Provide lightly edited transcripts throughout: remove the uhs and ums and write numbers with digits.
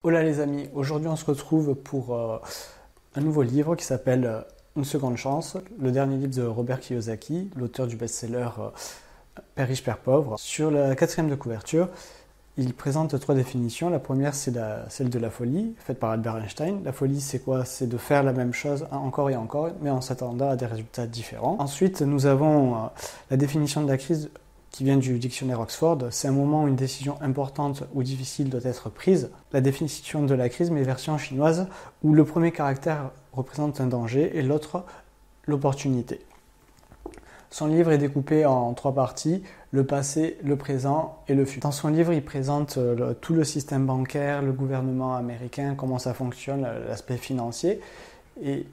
Hola les amis, aujourd'hui on se retrouve pour un nouveau livre qui s'appelle Une seconde chance, le dernier livre de Robert Kiyosaki, l'auteur du best-seller Père riche, Père pauvre. Sur la quatrième de couverture, il présente trois définitions. La première, c'est celle de la folie, faite par Albert Einstein. La folie, c'est quoi? C'est de faire la même chose encore et encore, mais en s'attendant à des résultats différents. Ensuite, nous avons la définition de la crise qui vient du dictionnaire Oxford. C'est un moment où une décision importante ou difficile doit être prise. La définition de la crise, mais version chinoise, où le premier caractère représente un danger et l'autre l'opportunité. Son livre est découpé en trois parties, le passé, le présent et le futur. Dans son livre, il présente tout le système bancaire, le gouvernement américain, comment ça fonctionne, l'aspect financier. Et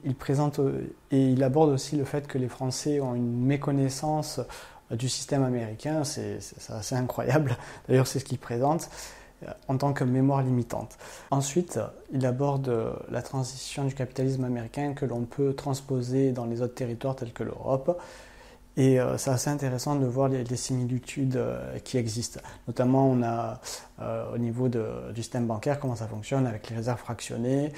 il aborde aussi le fait que les Français ont une méconnaissance du système américain. C'est assez incroyable. D'ailleurs, c'est ce qu'il présente en tant que mémoire limitante. Ensuite, il aborde la transition du capitalisme américain que l'on peut transposer dans les autres territoires tels que l'Europe. Et c'est assez intéressant de voir les similitudes qui existent. Notamment, on a au niveau du système bancaire, comment ça fonctionne avec les réserves fractionnées,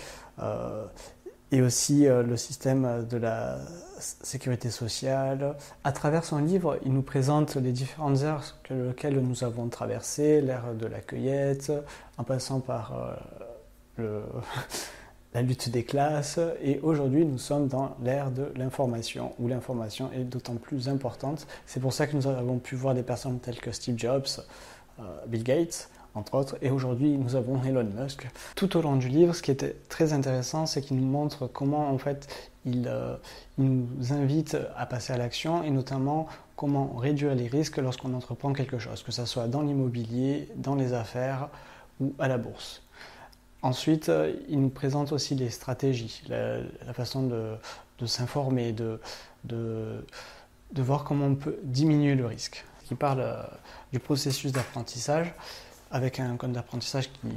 et aussi le système de la sécurité sociale. À travers son livre, il nous présente les différentes ères auxquelles nous avons traversé, l'ère de la cueillette, en passant par la lutte des classes, et aujourd'hui nous sommes dans l'ère de l'information, où l'information est d'autant plus importante. C'est pour ça que nous avons pu voir des personnes telles que Steve Jobs, Bill Gates, entre autres, et aujourd'hui nous avons Elon Musk. Tout au long du livre, ce qui était très intéressant, c'est qu'il nous montre comment en fait il nous invite à passer à l'action, et notamment comment réduire les risques lorsqu'on entreprend quelque chose, que ce soit dans l'immobilier, dans les affaires ou à la bourse. Ensuite, il nous présente aussi les stratégies, la façon de s'informer, de voir comment on peut diminuer le risque. Il parle du processus d'apprentissage avec un code d'apprentissage qui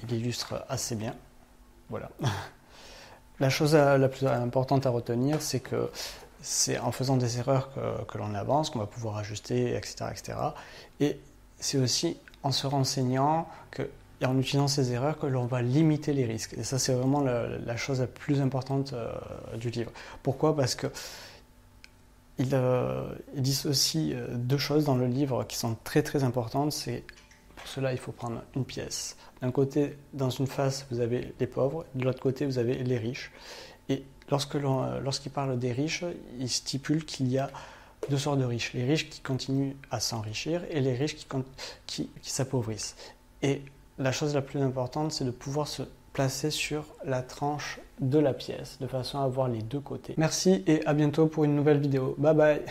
l'illustre assez bien. Voilà. La chose la plus importante à retenir, c'est que c'est en faisant des erreurs que l'on avance, qu'on va pouvoir ajuster, etc., etc. Et c'est aussi en se renseignant et en utilisant ces erreurs que l'on va limiter les risques. Et ça, c'est vraiment la chose la plus importante du livre. Pourquoi? Parce que il dissocie deux choses dans le livre qui sont très très importantes. Pour cela, il faut prendre une pièce. D'un côté, dans une face, vous avez les pauvres. De l'autre côté, vous avez les riches. Et lorsqu'il parle des riches, il stipule qu'il y a deux sortes de riches. Les riches qui continuent à s'enrichir et les riches qui s'appauvrissent. Et la chose la plus importante, c'est de pouvoir se placer sur la tranche de la pièce, de façon à voir les deux côtés. Merci et à bientôt pour une nouvelle vidéo. Bye bye!